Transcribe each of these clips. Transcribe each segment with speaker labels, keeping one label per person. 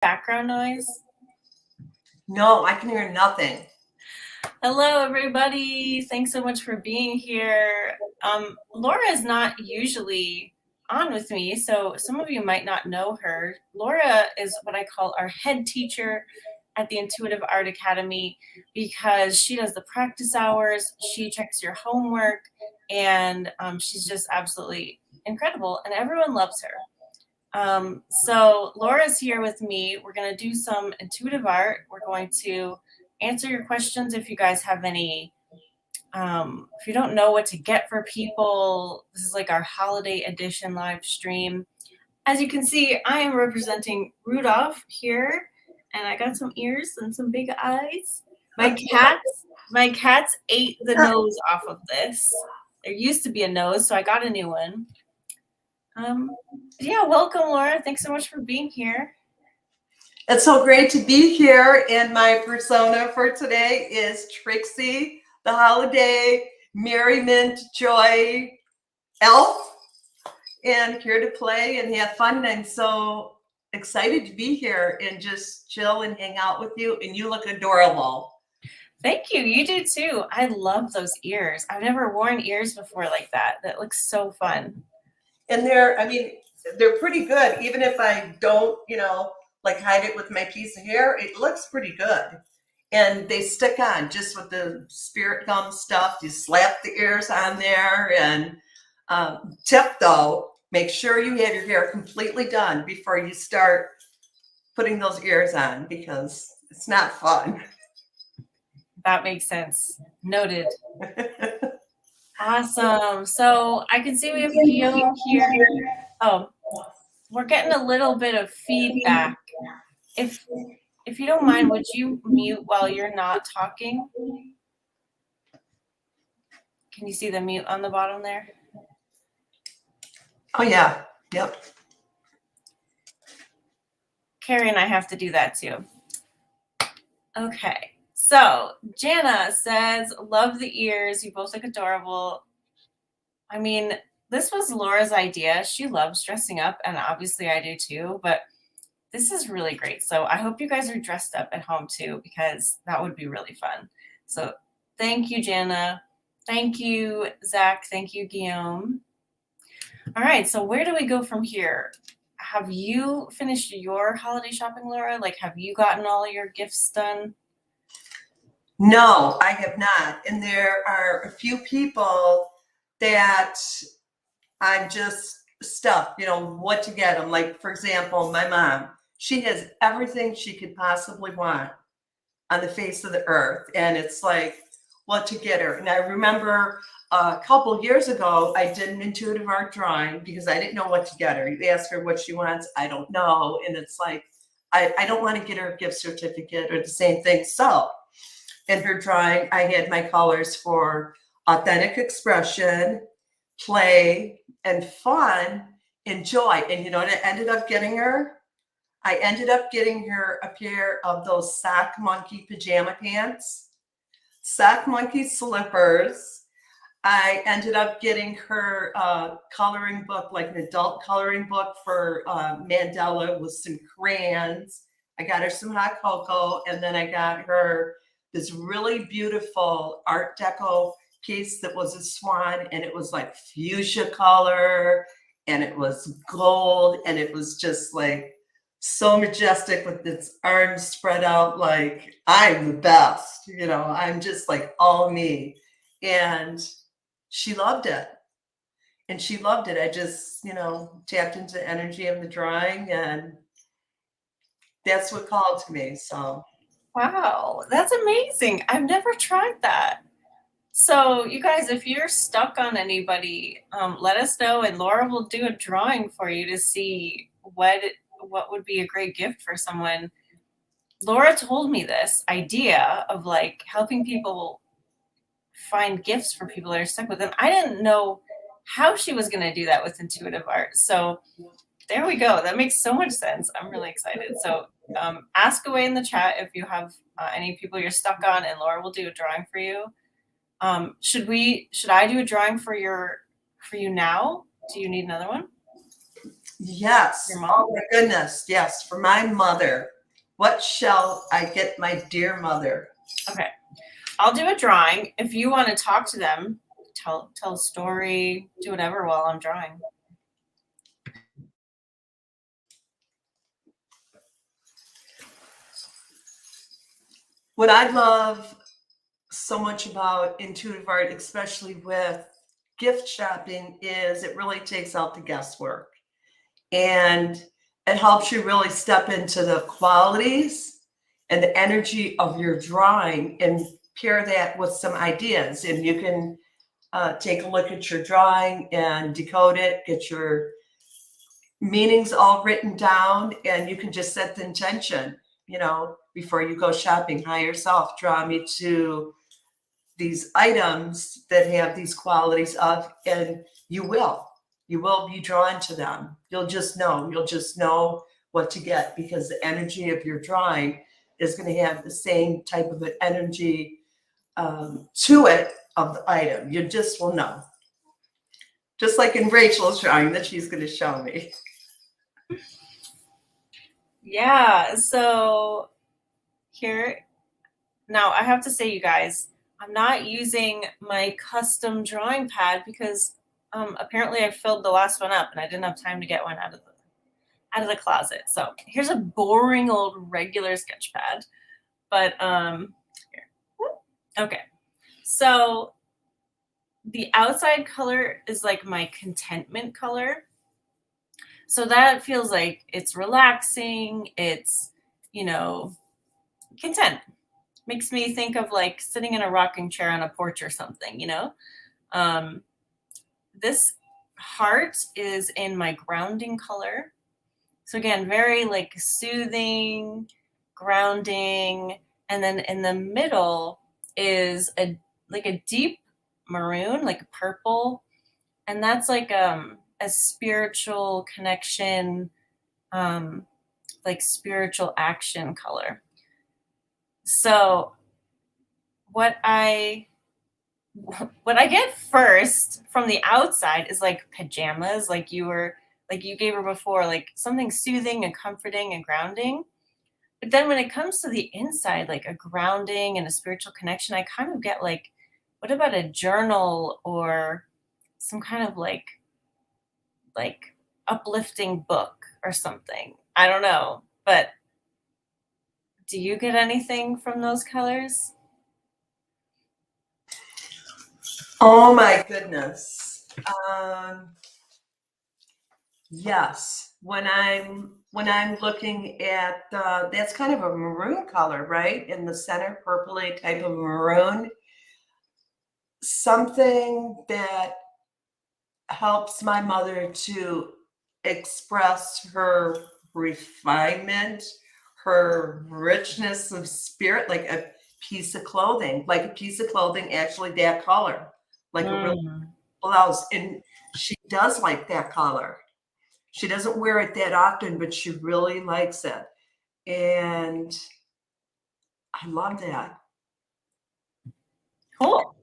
Speaker 1: background noise?
Speaker 2: No, I can hear nothing.
Speaker 1: Hello, everybody. Thanks so much for being here. Laura is not usually on with me, so some of you might not know her. Laura is what I call our head teacher at the Intuitive Art Academy because she does the practice hours, she checks your homework, and she's just absolutely incredible, and everyone loves her. So Laura's here with me. We're going to do some intuitive art. We're going to answer your questions if you guys have any. If you don't know what to get for people, this is like our holiday edition live stream. As you can see, I am representing Rudolph here, and I got some ears and some big eyes. My cats ate the nose off of this. There used to be a nose, so I got a new one. Yeah, welcome, Laura. Thanks so much for being here.
Speaker 2: It's so great to be here, and my persona for today is Trixie, the holiday merriment joy elf, and here to play and have fun. And I'm so excited to be here and just chill and hang out with you, and you look adorable.
Speaker 1: Thank you. You do too. I love those ears. I've never worn ears before like that. That looks so fun.
Speaker 2: And they're pretty good. Even if I don't, like hide it with my piece of hair, it looks pretty good. And they stick on just with the spirit gum stuff. You slap the ears on there. And tip though, make sure you have your hair completely done before you start putting those ears on, because it's not fun.
Speaker 1: That makes sense. Noted. Awesome. So I can see we have Guillaume here. Oh, we're getting a little bit of feedback. If you don't mind, would you mute while you're not talking? Can you see the mute on the bottom there?
Speaker 2: Oh yeah. Yep.
Speaker 1: Carrie and I have to do that too. Okay. So Jana says, love the ears. You both look adorable. I mean, this was Laura's idea. She loves dressing up, and obviously I do too, but this is really great. So I hope you guys are dressed up at home too, because that would be really fun. So thank you, Jana. Thank you, Zach. Thank you, Guillaume. All right. So where do we go from here? Have you finished your holiday shopping, Laura? Like, have you gotten all your gifts done?
Speaker 2: No, I have not. And there are a few people that I'm just stuck, what to get them. Like, for example, my mom, she has everything she could possibly want on the face of the earth. And it's like, what to get her. And I remember a couple years ago, I did an intuitive art drawing because I didn't know what to get her. You ask her what she wants, I don't know. And it's like, I don't want to get her a gift certificate or the same thing. So in her drawing, I had my colors for authentic expression, play, and fun, and joy. And you know what I ended up getting her? I ended up getting her a pair of those sock monkey pajama pants, sock monkey slippers. I ended up getting her a coloring book, like an adult coloring book for mandala with some crayons. I got her some hot cocoa, and then I got her this really beautiful Art Deco piece that was a swan, and it was like fuchsia color, and it was gold, and it was just like so majestic with its arms spread out like I'm the best, I'm just like all me. And she loved it. And she loved it. I just, tapped into the energy of the drawing, and that's what called to me. So
Speaker 1: wow, that's amazing. I've never tried that. So you guys, if you're stuck on anybody, let us know, and Laura will do a drawing for you to see what would be a great gift for someone. Laura told me this idea of like helping people find gifts for people that are stuck with them. I didn't know how she was going to do that with intuitive art. So there we go. That makes so much sense. I'm really excited. So ask away in the chat if you have any people you're stuck on, and Laura will do a drawing for you. Should I do a drawing for you now? Do you need another one?
Speaker 2: Yes.
Speaker 1: Your mom?
Speaker 2: Oh my goodness. Yes. For my mother. What shall I get my dear mother?
Speaker 1: Okay. I'll do a drawing. If you want to talk to them, tell a story, do whatever while I'm drawing.
Speaker 2: What I love so much about intuitive art, especially with gift shopping, is it really takes out the guesswork. And it helps you really step into the qualities and the energy of your drawing and pair that with some ideas. And you can take a look at your drawing and decode it, get your meanings all written down, and you can just set the intention, before you go shopping. Higher yourself, draw me to these items that have these qualities of, and you will be drawn to them. You'll just know what to get, because the energy of your drawing is going to have the same type of an energy to it of the item. You just will know, just like in Rachel's drawing that she's going to show me.
Speaker 1: Yeah, so here, now I have to say, you guys, I'm not using my custom drawing pad because apparently I filled the last one up and I didn't have time to get one out of the closet. So here's a boring old regular sketch pad. But here. Okay. So the outside color is like my contentment color. So that feels like it's relaxing, it's, content. Makes me think of like sitting in a rocking chair on a porch or something, This heart is in my grounding color. So again, very like soothing, grounding. And then in the middle is a deep maroon, like a purple. And that's like a spiritual connection, like spiritual action color. So what I get first from the outside is like pajamas, like you gave her before, like something soothing and comforting and grounding. But then when it comes to the inside, like a grounding and a spiritual connection, I kind of get like, what about a journal or some kind of like uplifting book or something? I don't know, but do you get anything from those colors?
Speaker 2: Oh my goodness. Yes. When I'm looking at that's kind of a maroon color, right? In the center, purpley type of maroon. Something that helps my mother to express her refinement, her richness of spirit, like a piece of clothing, actually that color, like a real blouse. And she does like that color. She doesn't wear it that often, but she really likes it. And I love that.
Speaker 1: Cool.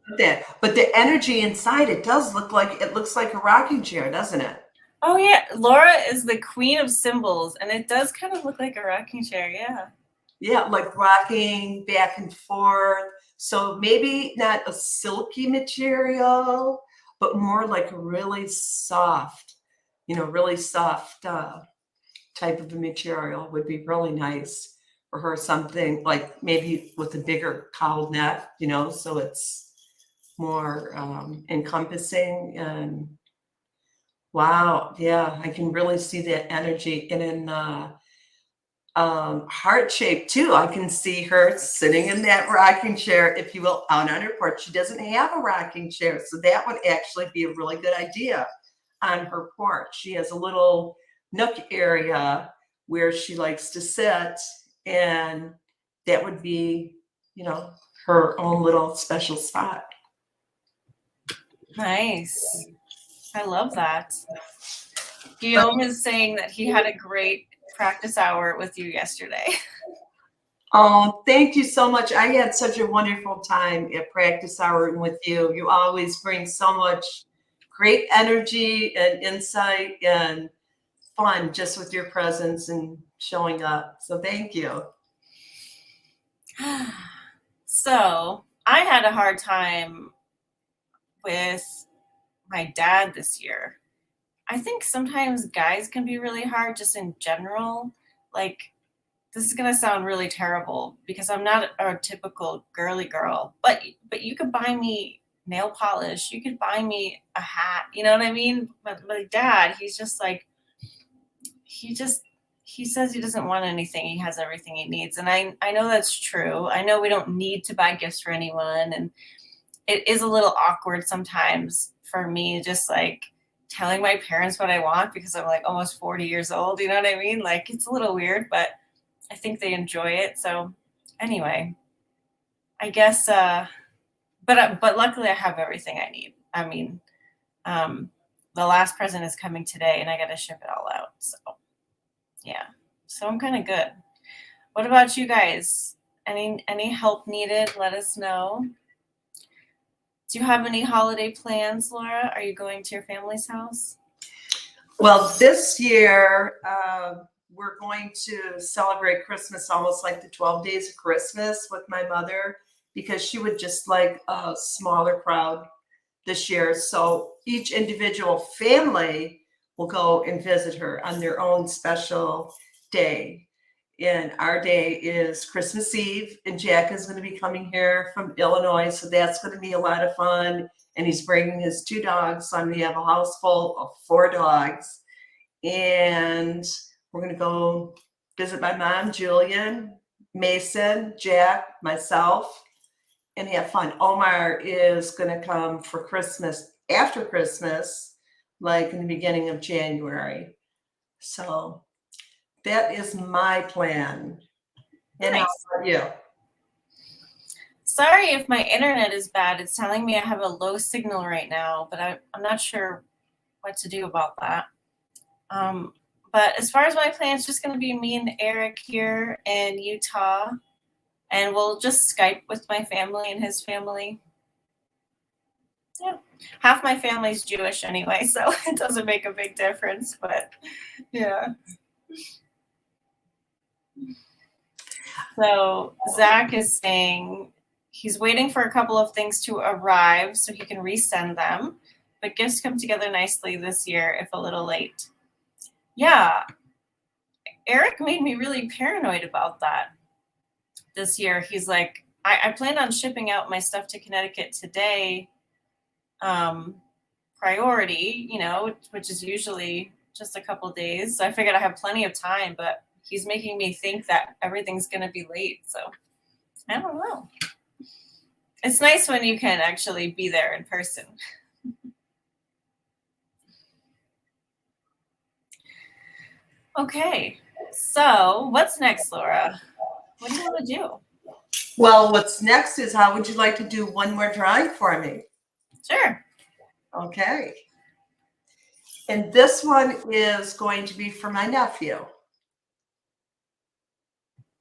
Speaker 2: But the energy inside it looks like a rocking chair, doesn't it?
Speaker 1: Oh yeah, Laura is the queen of symbols, and it does kind of look like a rocking chair. Yeah.
Speaker 2: Yeah, like rocking back and forth. So maybe not a silky material, but more like a really soft, type of a material would be really nice for her. Something like maybe with a bigger cowl net, so it's more encompassing. And wow, yeah, I can really see that energy. And in heart shape too, I can see her sitting in that rocking chair, if you will, out on her porch. She doesn't have a rocking chair, so that would actually be a really good idea on her porch. She has a little nook area where she likes to sit, and that would be, her own little special spot.
Speaker 1: Nice. I love that. Guillaume is saying that he had a great practice hour with you yesterday.
Speaker 2: Oh, thank you so much. I had such a wonderful time at practice hour with you. You always bring so much great energy and insight and fun just with your presence and showing up. So thank you.
Speaker 1: So I had a hard time with my dad this year. I think sometimes guys can be really hard just in general. Like, this is gonna sound really terrible because I'm not a typical girly girl, but you could buy me nail polish, you could buy me a hat, you know what I mean? But my dad, he's just like, he just he says he doesn't want anything. He has everything he needs. And I know that's true. I know we don't need to buy gifts for anyone. And it is a little awkward sometimes for me, just like telling my parents what I want because I'm like almost 40 years old. You know what I mean? Like, it's a little weird, but I think they enjoy it. So anyway, I guess, but luckily I have everything I need. I mean, the last present is coming today and I got to ship it all out. So yeah, so I'm kind of good. What about you guys? Any help needed? Let us know. Do you have any holiday plans, Laura? Are you going to your family's house?
Speaker 2: Well, this year, we're going to celebrate Christmas almost like the 12 days of Christmas with my mother because she would just like a smaller crowd this year. So each individual family will go and visit her on their own special day. And our day is Christmas Eve, and Jack is going to be coming here from Illinois. So that's going to be a lot of fun. And he's bringing his 2 dogs. So we have a house full of 4 dogs. And we're going to go visit my mom, Julian, Mason, Jack, myself, and have fun. Omar is going to come for Christmas, after Christmas, like in the beginning of January. So that is my plan. And
Speaker 1: Nice.
Speaker 2: how about you?
Speaker 1: Sorry if my internet is bad. It's telling me I have a low signal right now, but I'm not sure what to do about that. But as far as my plan, it's just going to be me and Eric here in Utah, and we'll just Skype with my family and his family. Yeah, half my family's Jewish anyway, so it doesn't make a big difference, but yeah. So Zach is saying he's waiting for a couple of things to arrive so he can resend them, but gifts come together nicely this year, if a little late. Yeah, Eric made me really paranoid about that this year. He's like, I planned on shipping out my stuff to Connecticut today, priority, which is usually just a couple days. So I figured I have plenty of time, but he's making me think that everything's going to be late. So I don't know. It's nice when you can actually be there in person. Okay, so what's next, Laura? What do you want to do?
Speaker 2: Well, what's next is, how would you like to do one more drawing for me?
Speaker 1: Sure.
Speaker 2: Okay. And this one is going to be for my nephew.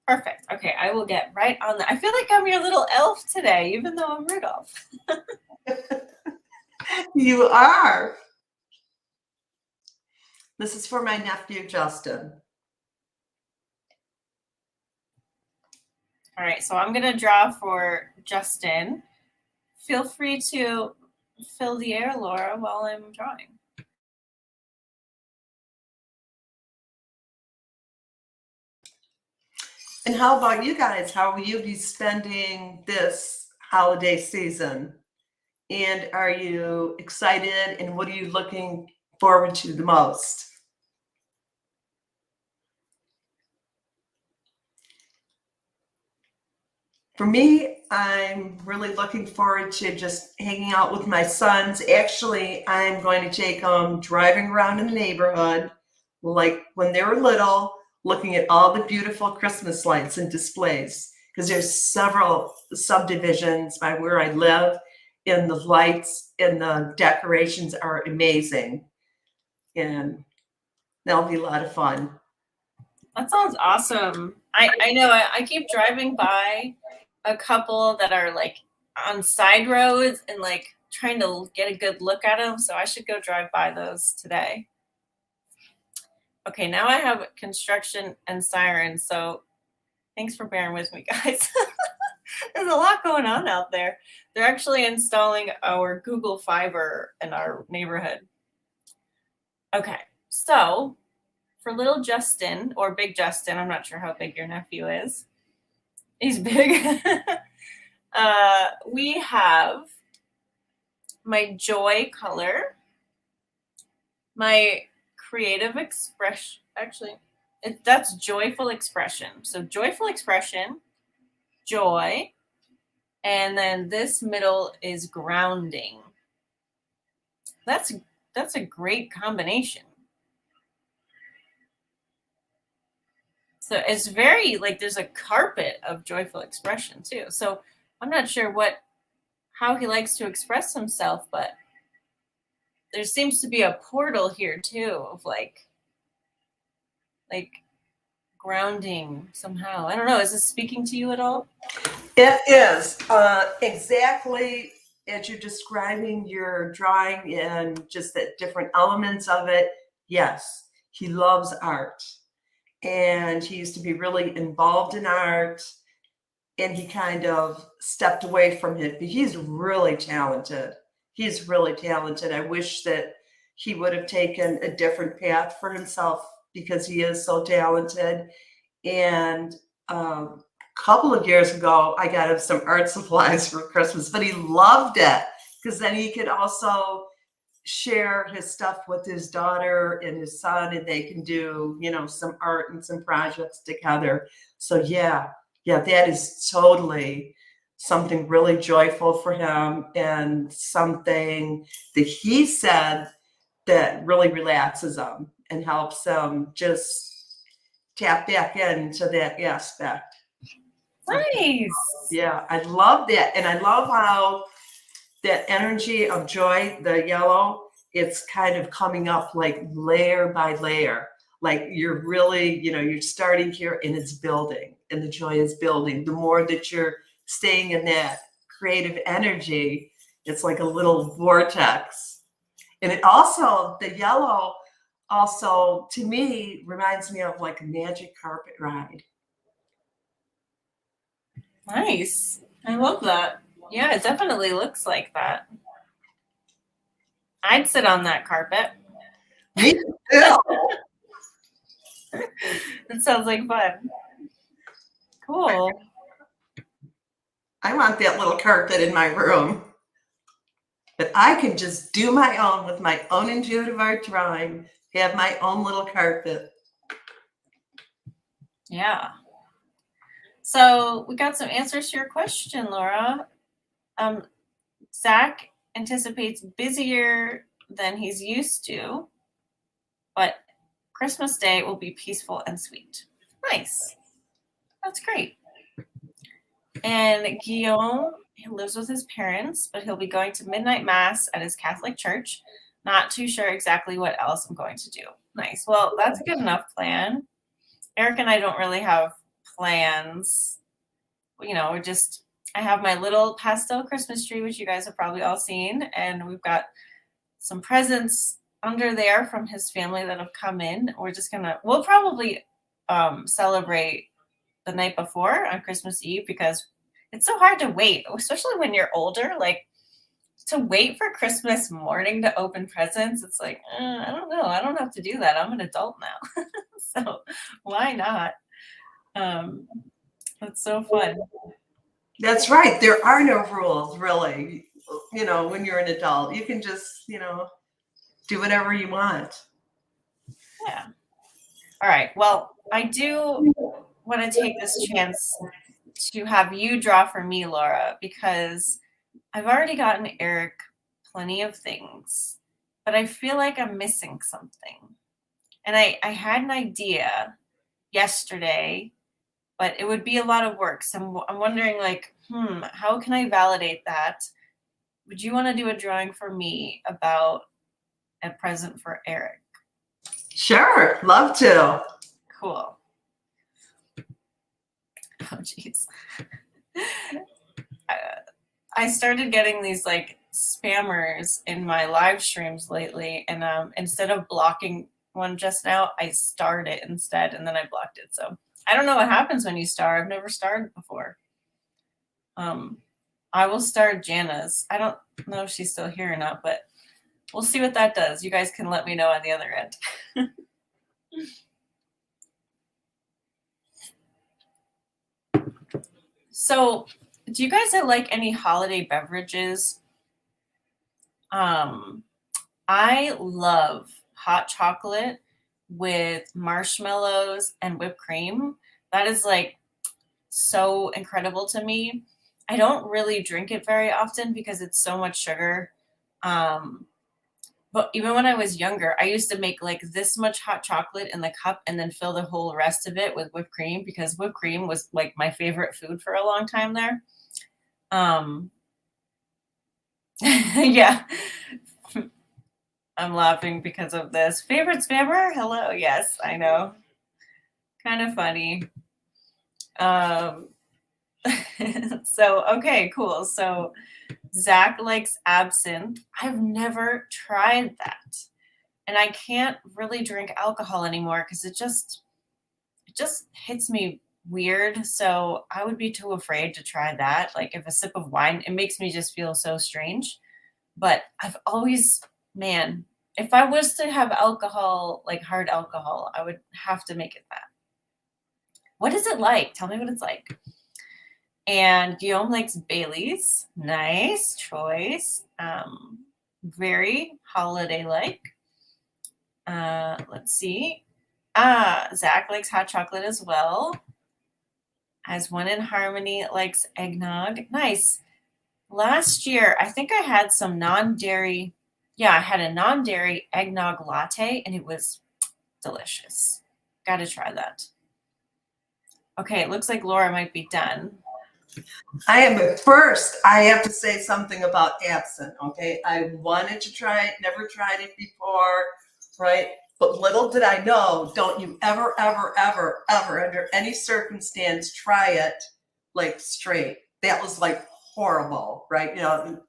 Speaker 1: Perfect. Okay, I will get right on that. I feel like I'm your little elf today, even though I'm Rudolph.
Speaker 2: You are. This is for my nephew, Justin.
Speaker 1: All right, so I'm going to draw for Justin. Feel free to fill the air, Laura, while I'm drawing.
Speaker 2: And how about you guys? How will you be spending this holiday season? And are you excited? And what are you looking forward to the most? For me, I'm really looking forward to just hanging out with my sons. Actually, I'm going to take them driving around in the neighborhood, like when they were little, looking at all the beautiful Christmas lights and displays, because there's several subdivisions by where I live, and the lights and the decorations are amazing. And that'll be a lot of fun.
Speaker 1: That sounds awesome. I know I keep driving by a couple that are like on side roads and like trying to get a good look at them. So I should go drive by those today. Okay, now I have construction and sirens, so thanks for bearing with me, guys. There's a lot going on out there. They're actually installing our Google Fiber in our neighborhood. Okay, so for little Justin, or big Justin, I'm not sure how big your nephew is. He's big. We have my joy color, my creative expression. Actually, that's joyful expression. So joyful expression, joy, and then this middle is grounding. That's a great combination. So it's very like there's a carpet of joyful expression too. So I'm not sure how he likes to express himself, but there seems to be a portal here too of like grounding somehow. I don't know. Is this speaking to you at all?
Speaker 2: It is exactly as you're describing your drawing and just the different elements of it. Yes, he loves art, and he used to be really involved in art, and he kind of stepped away from it. But he's really talented. He's really talented. I wish that he would have taken a different path for himself because he is so talented. And a couple of years ago, I got him some art supplies for Christmas, but he loved it because then he could also share his stuff with his daughter and his son, and they can do, some art and some projects together. So yeah, that is totally something really joyful for him and something that he said that really relaxes him and helps him just tap back into that aspect.
Speaker 1: Nice.
Speaker 2: Yeah, I love that. And I love how that energy of joy, the yellow, it's kind of coming up like layer by layer. Like you're really, you're starting here and it's building, and the joy is building. The more that you're staying in that creative energy, it's like a little vortex. And it also, the yellow also, to me, reminds me of like a magic carpet ride.
Speaker 1: Nice. I love that. Yeah, it definitely looks like that. I'd sit on that carpet.
Speaker 2: Me too.
Speaker 1: That sounds like fun. Cool.
Speaker 2: I want that little carpet in my room. But I can just do my own with my own intuitive art drawing, have my own little carpet.
Speaker 1: Yeah. So we got some answers to your question, Laura. Zach anticipates busier than he's used to, but Christmas Day will be peaceful and sweet. Nice. That's great. And Guillaume, he lives with his parents, but he'll be going to midnight mass at his Catholic church. Not too sure exactly what else I'm going to do. Nice. Well, that's a good enough plan. Eric and I don't really have plans. I have my little pastel Christmas tree, which you guys have probably all seen, and we've got some presents under there from his family that have come in. We'll probably celebrate the night before on Christmas Eve because it's so hard to wait, especially when you're older. Like to wait for Christmas morning to open presents, it's like, I don't know. I don't have to do that. I'm an adult now. So why not? That's so fun.
Speaker 2: That's right. There are no rules, really. When you're an adult, you can just, do whatever you want.
Speaker 1: Yeah. All right. Well, I do want to take this chance to have you draw for me, Laura, because I've already gotten Eric plenty of things, but I feel like I'm missing something. And I had an idea yesterday, but it would be a lot of work. So I'm wondering, how can I validate that? Would you want to do a drawing for me about a present for Eric?
Speaker 2: Sure, love to.
Speaker 1: Cool. Oh, geez. I started getting these spammers in my live streams lately, and instead of blocking one just now, I starred it instead, and then I blocked it. So I don't know what happens when you star. I've never starred before. I will star Jana's. I don't know if she's still here or not, but we'll see what that does. You guys can let me know on the other end. So, do you guys like any holiday beverages? I love hot chocolate with marshmallows and whipped cream. That is like so incredible to me. I don't really drink it very often because it's so much sugar. But even when I was younger, I used to make like this much hot chocolate in the cup and then fill the whole rest of it with whipped cream because whipped cream was like my favorite food for a long time there. Yeah. I'm laughing because of this. Favorite spammer? Hello. Yes, I know. Kind of funny. So, okay, cool. So Zach likes absinthe. I've never tried that. And I can't really drink alcohol anymore because it just hits me weird. So I would be too afraid to try that. Like if a sip of wine, it makes me just feel so strange. But I've always, man, if I was to have alcohol, like hard alcohol, I would have to make it that. What is it like? Tell me what it's like. And Guillaume likes Bailey's. Nice choice. Very holiday-like. Let's see. Zach likes hot chocolate as well. As One in Harmony likes eggnog. Nice. Last year, I think I had some non-dairy. Yeah, I had a non-dairy eggnog latte, and it was delicious. Got to try that. Okay, it looks like Laura might be done.
Speaker 2: I am, but first I have to say something about absinthe, okay? I wanted to try it, never tried it before, right? But little did I know, don't you ever, under any circumstance, try it like straight. That was like horrible, right? You know,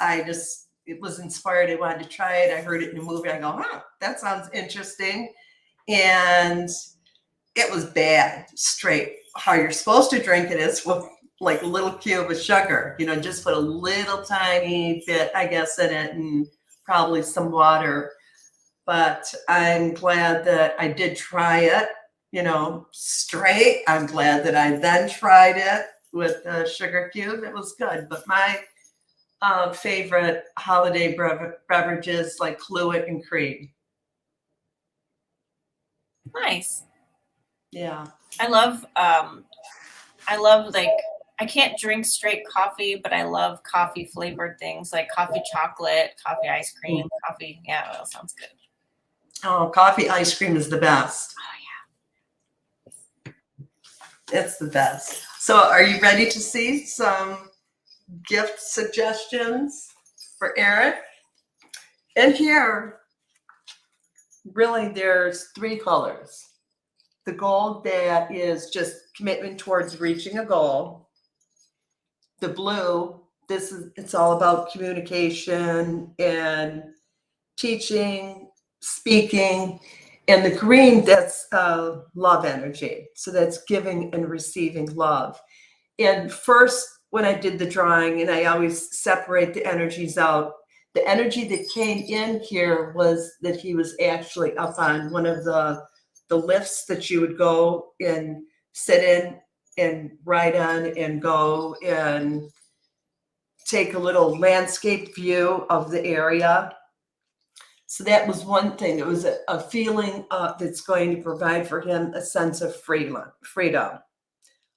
Speaker 2: it was inspired. I wanted to try it. I heard it in a movie. I go, that sounds interesting. And it was bad, straight. How you're supposed to drink it is with like a little cube of sugar, you know, just put a little tiny bit, I guess, in it and probably some water. But I'm glad that I did try it, you know, straight. I'm glad that I then tried it with the sugar cube. It was good. But my favorite holiday beverages like Fluid and cream.
Speaker 1: Nice.
Speaker 2: Yeah.
Speaker 1: I love like, I can't drink straight coffee, but I love coffee flavored things like coffee chocolate, coffee ice cream, coffee. Yeah, that sounds good.
Speaker 2: Oh, coffee ice cream is the best.
Speaker 1: Oh, yeah.
Speaker 2: It's the best. So are you ready to see some gift suggestions for Eric? In here, really, there's 3 colors. The gold that is just commitment towards reaching a goal. The blue, it's all about communication and teaching, speaking. And the green, that's love energy. So that's giving and receiving love. And first, when I did the drawing, and I always separate the energies out, the energy that came in here was that he was actually up on one of the lifts that you would go and sit in and ride on and go and take a little landscape view of the area. So that was one thing. It was a feeling that's going to provide for him a sense of freedom.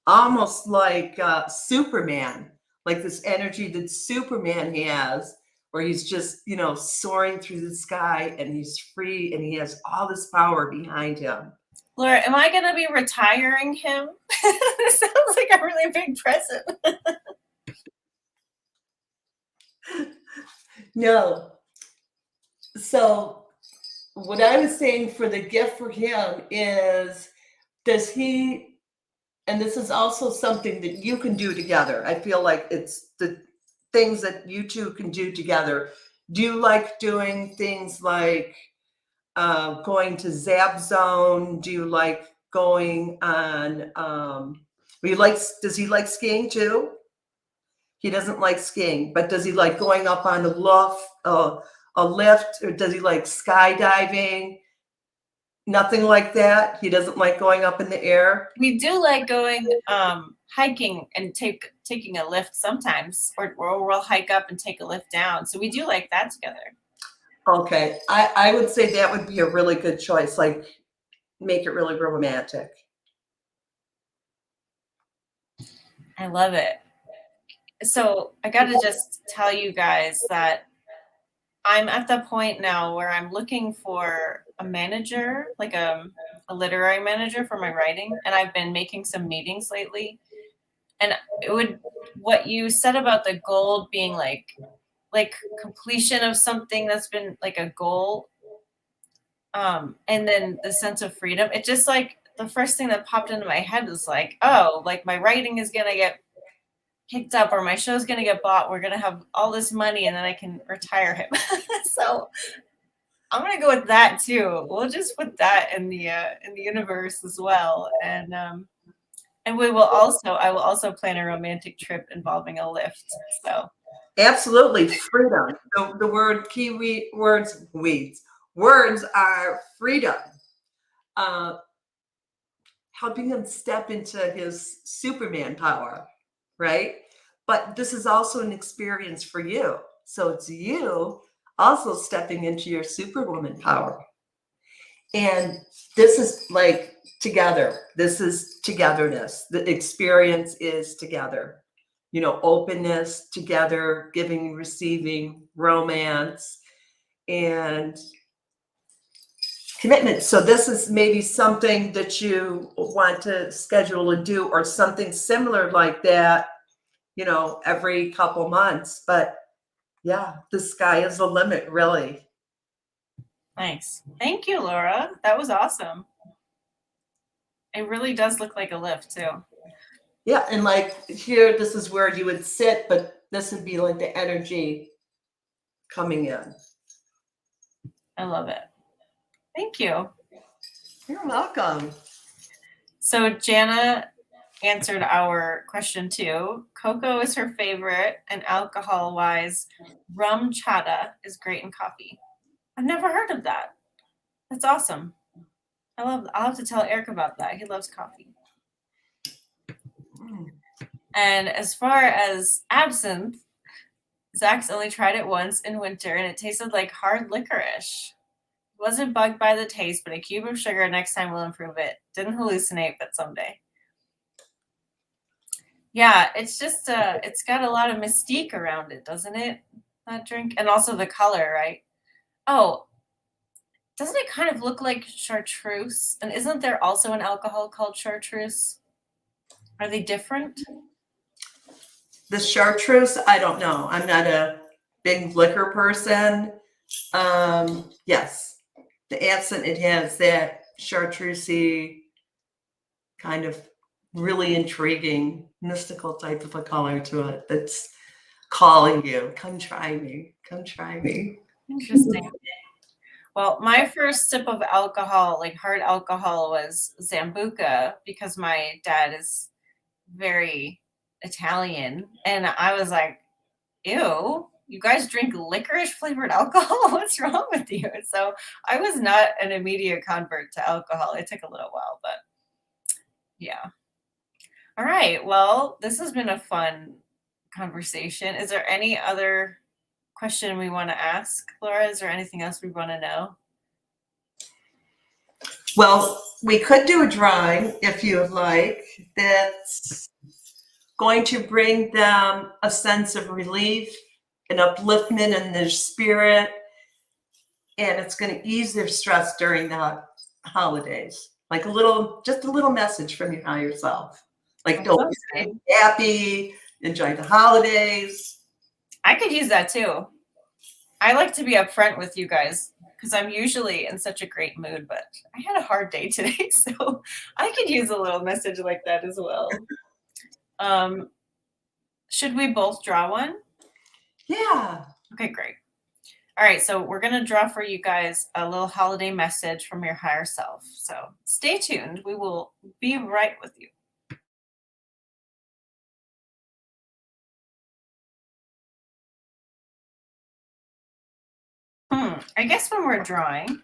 Speaker 2: Almost like Superman, like this energy that Superman has, where he's just, you know, soaring through the sky and he's free and he has all this power behind him.
Speaker 1: Laura, am I going to be retiring him? This sounds like a really big present.
Speaker 2: No. So what I was saying for the gift for him is, does he, and this is also something that you can do together. I feel like it's the things that you two can do together. Do you like doing things like going to Zap Zone? Do you like going on? Does he like skiing too? He doesn't like skiing, but does he like going up on a lift, or does he like skydiving? Nothing like that. He doesn't like going up in the air.
Speaker 1: We do like going hiking and taking a lift sometimes, or we'll hike up and take a lift down. So we do like that together.
Speaker 2: Okay, I would say that would be a really good choice. Like, make it really romantic.
Speaker 1: I love it. So I got to just tell you guys that I'm at the point now where I'm looking for a manager, like a literary manager for my writing, and I've been making some meetings lately. And what you said about the goal being like completion of something that's been like a goal, and then the sense of freedom. It just like the first thing that popped into my head was like, oh, like my writing is gonna get picked up or my show's gonna get bought. We're gonna have all this money, and then I can retire him. So I'm gonna go with that too. We'll just put that in the universe as well, and I will also plan a romantic trip involving a lift. So
Speaker 2: Absolutely, freedom. The word key words are freedom. Helping him step into his Superman power, right? But this is also an experience for you. So it's you also stepping into your Superwoman power. And this is like together. This is togetherness. The experience is together. Openness, together, giving, receiving, romance, and commitment. So this is maybe something that you want to schedule and do, or something similar like that, every couple months. But yeah, the sky is the limit, really.
Speaker 1: nice. Thank you, Laura. That was awesome. It really does look like a lift too.
Speaker 2: Yeah, and like here, this is where you would sit, but this would be like the energy coming in.
Speaker 1: I love it. Thank you.
Speaker 2: You're welcome.
Speaker 1: So Jana answered our question too. Cocoa is her favorite, and alcohol-wise, rum chata is great in coffee. I've never heard of that. That's awesome. I'll have to tell Eric about that. He loves coffee. And as far as absinthe, Zach's only tried it once in winter, and it tasted like hard licorice. Wasn't bugged by the taste, but a cube of sugar next time will improve it. Didn't hallucinate, but someday. Yeah, it's just it's got a lot of mystique around it, doesn't it? That drink, and also the color, right? Oh, doesn't it kind of look like chartreuse? And isn't there also an alcohol called chartreuse? Are they different?
Speaker 2: The chartreuse, I don't know. I'm not a big liquor person. Yes, the absinthe, it has that chartreusey kind of really intriguing, mystical type of a color to it that's calling you. Come try me. Come try me.
Speaker 1: Interesting. Well, my first sip of alcohol, like hard alcohol, was Sambuca because my dad is very Italian. And I was like, ew, you guys drink licorice flavored alcohol? What's wrong with you? So I was not an immediate convert to alcohol. It took a little while, but yeah. All right. Well, this has been a fun conversation. Is there any other question we want to ask, Laura? Is there anything else we want to know?
Speaker 2: Well, we could do a drawing if you would like. That's going to bring them a sense of relief and upliftment in their spirit. And it's going to ease their stress during the holidays. Like just a little message from your higher self. Like, don't be happy, enjoy the holidays.
Speaker 1: I could use that too. I like to be upfront with you guys because I'm usually in such a great mood, but I had a hard day today, so I could use a little message like that as well. Should we both draw one?
Speaker 2: Yeah.
Speaker 1: Okay, great. All right, so we're going to draw for you guys a little holiday message from your higher self. So stay tuned. We will be right with you. I guess when we're drawing,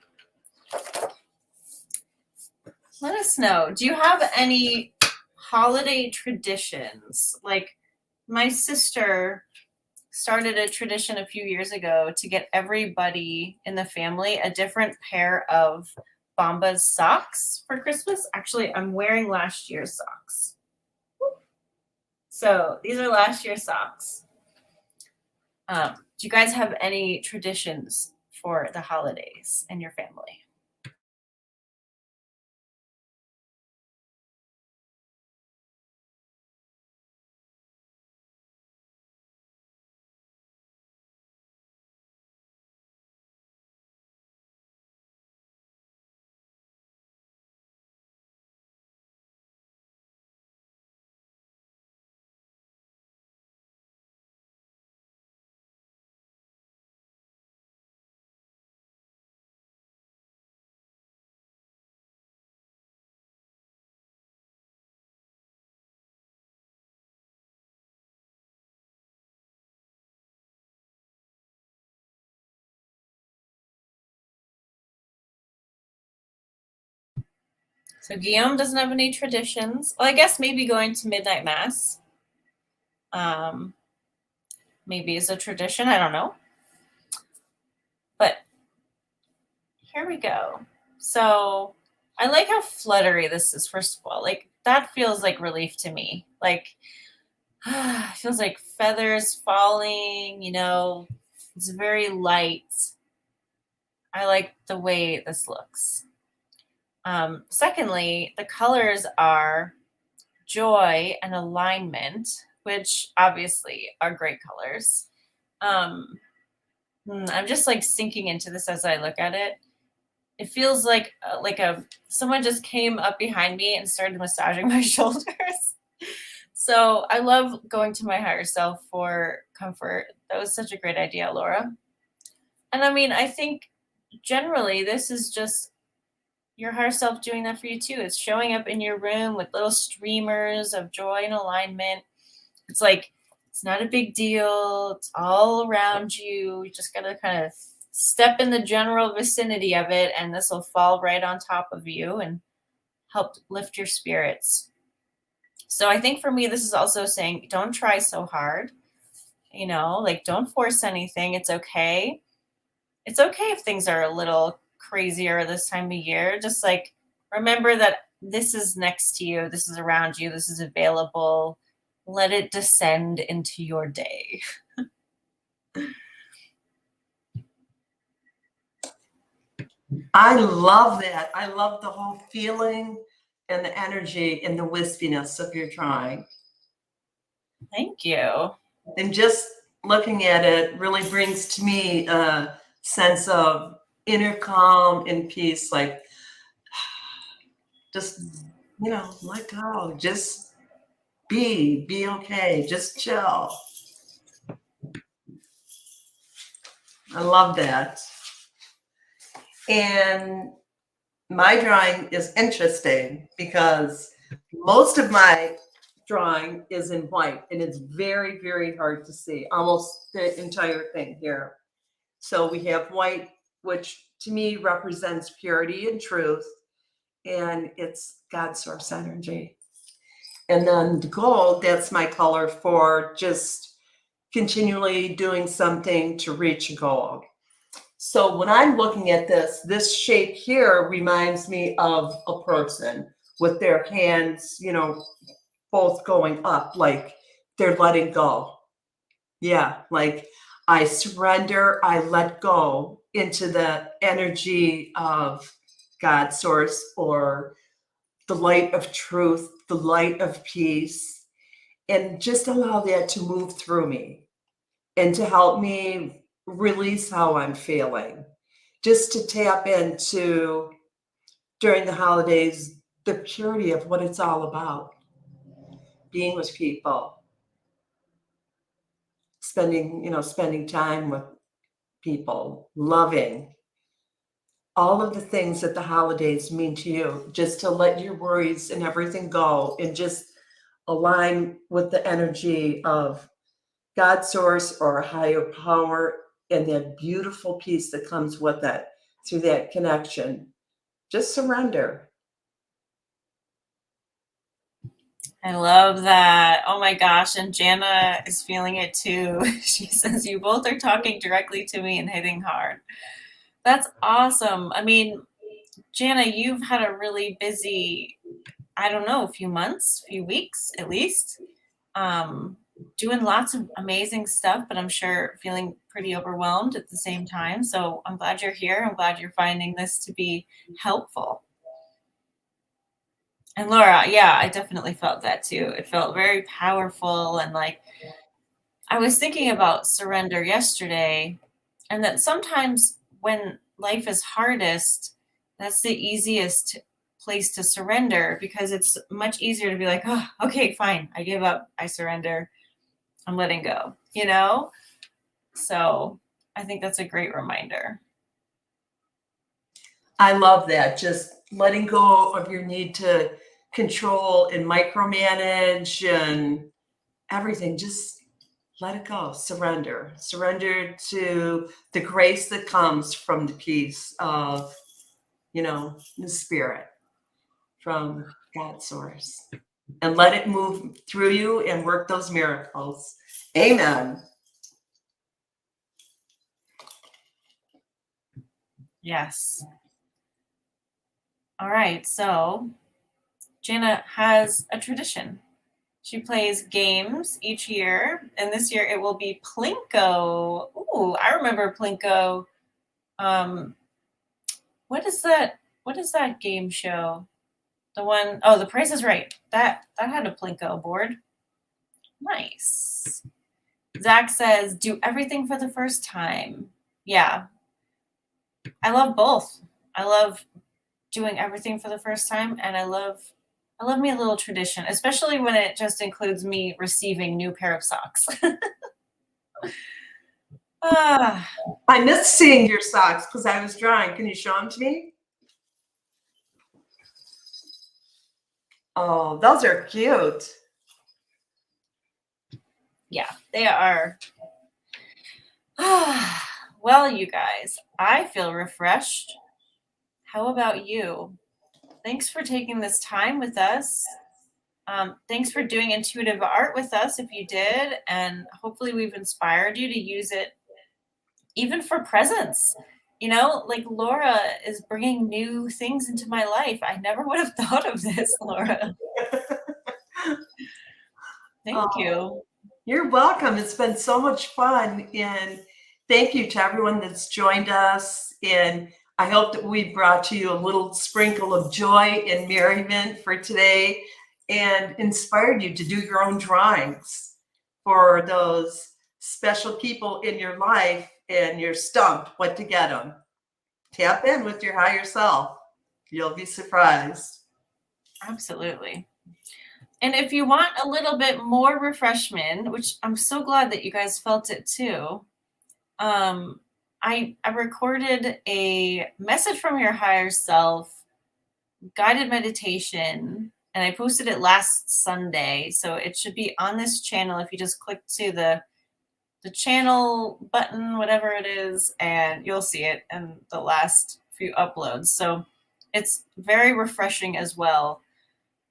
Speaker 1: let us know. Do you have any holiday traditions? Like my sister started a tradition a few years ago to get everybody in the family a different pair of Bombas socks for Christmas. Actually, I'm wearing last year's socks. So these are last year's socks. Do you guys have any traditions for the holidays in your family? So Guillaume doesn't have any traditions. Well, I guess maybe going to midnight mass. Maybe is a tradition. I don't know. But here we go. So I like how fluttery this is, first of all. Like that feels like relief to me. Like it feels like feathers falling, it's very light. I like the way this looks. Secondly, the colors are joy and alignment, which obviously are great colors. I'm just like sinking into this as I look at it. It feels like someone just came up behind me and started massaging my shoulders. So I love going to my higher self for comfort. That was such a great idea, Laura. And I mean, I think generally this is just your higher self doing that for you too. It's showing up in your room with little streamers of joy and alignment. It's like, it's not a big deal. It's all around you. You just got to kind of step in the general vicinity of it, and this will fall right on top of you and help lift your spirits. So I think for me, this is also saying, don't try so hard. Don't force anything. It's okay. It's okay if things are a little crazier this time of year. Just like remember that this is next to you, this is around you, this is available. Let it descend into your day.
Speaker 2: I love that. I love the whole feeling and the energy and the wispiness of your drawing.
Speaker 1: Thank you.
Speaker 2: And just looking at it really brings to me a sense of inner calm and peace. Like, just, let go. Just be okay. Just chill. I love that. And my drawing is interesting because most of my drawing is in white, and it's very, very hard to see, almost the entire thing here. So we have white, which to me represents purity and truth, and it's God source energy. And then the gold, that's my color for just continually doing something to reach a goal. So when I'm looking at this shape here reminds me of a person with their hands, both going up, like they're letting go. Yeah, like I surrender, I let go into the energy of God source, or the light of truth, the light of peace, and just allow that to move through me and to help me release how I'm feeling. Just to tap into, during the holidays, the purity of what it's all about. Being with people, spending time with people, loving, all of the things that the holidays mean to you, just to let your worries and everything go and just align with the energy of God source or a higher power and that beautiful peace that comes with it through that connection. Just surrender.
Speaker 1: I love that. Oh my gosh. And Jana is feeling it too. She says, you both are talking directly to me and hitting hard. That's awesome. I mean, Jana, you've had a really busy, I don't know, a few months, few weeks at least, doing lots of amazing stuff, but I'm sure feeling pretty overwhelmed at the same time. So I'm glad you're here. I'm glad you're finding this to be helpful. And Laura, yeah, I definitely felt that too. It felt very powerful. And like, I was thinking about surrender yesterday, and that sometimes when life is hardest, that's the easiest place to surrender, because it's much easier to be like, oh, okay, fine, I give up, I surrender, I'm letting go, you know? So I think that's a great reminder.
Speaker 2: I love that. Just letting go of your need to control and micromanage and everything. Just let it go. Surrender. Surrender to the grace that comes from the peace of, the spirit from God's source. And let it move through you and work those miracles. Amen.
Speaker 1: Yes. All right. So Jana has a tradition. She plays games each year, and this year it will be Plinko. Ooh, I remember Plinko. What is that? What is that game show? The one, oh, The Price is Right. That had a Plinko board. Nice. Zach says, do everything for the first time. Yeah. I love both. I love doing everything for the first time, and I love me a little tradition, especially when it just includes me receiving new pair of socks.
Speaker 2: I missed seeing your socks because I was drawing. Can you show them to me? Oh, those are cute.
Speaker 1: Yeah, they are. Well, you guys, I feel refreshed. How about you? Thanks for taking this time with us. Thanks for doing intuitive art with us if you did, and hopefully we've inspired you to use it even for presents. You know, like Laura is bringing new things into my life. I never would have thought of this, Laura. Thank you.
Speaker 2: You're welcome. It's been so much fun. And thank you to everyone that's joined us. And I hope that we brought to you a little sprinkle of joy and merriment for today and inspired you to do your own drawings for those special people in your life, and you're stumped what to get them. Tap in with your higher self. You'll be surprised.
Speaker 1: Absolutely. And if you want a little bit more refreshment, which I'm so glad that you guys felt it too, I recorded a message from your higher self guided meditation, and I posted it last Sunday. So it should be on this channel if you just click to the channel button, whatever it is, and you'll see it in the last few uploads. So it's very refreshing as well.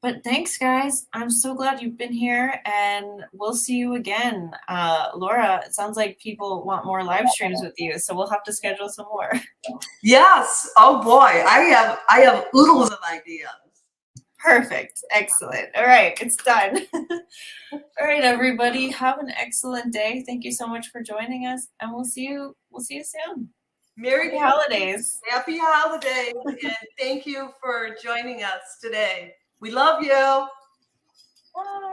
Speaker 1: But thanks, guys. I'm so glad you've been here, and we'll see you again. Laura, it sounds like people want more live streams with you, so we'll have to schedule some more.
Speaker 2: Yes. Oh boy, I have oodles of ideas.
Speaker 1: Perfect. Excellent. All right, it's done. All right, everybody, have an excellent day. Thank you so much for joining us, and we'll see you soon.
Speaker 2: Merry
Speaker 1: Holidays.
Speaker 2: Happy holidays, and thank you for joining us today. We love you.
Speaker 1: Bye.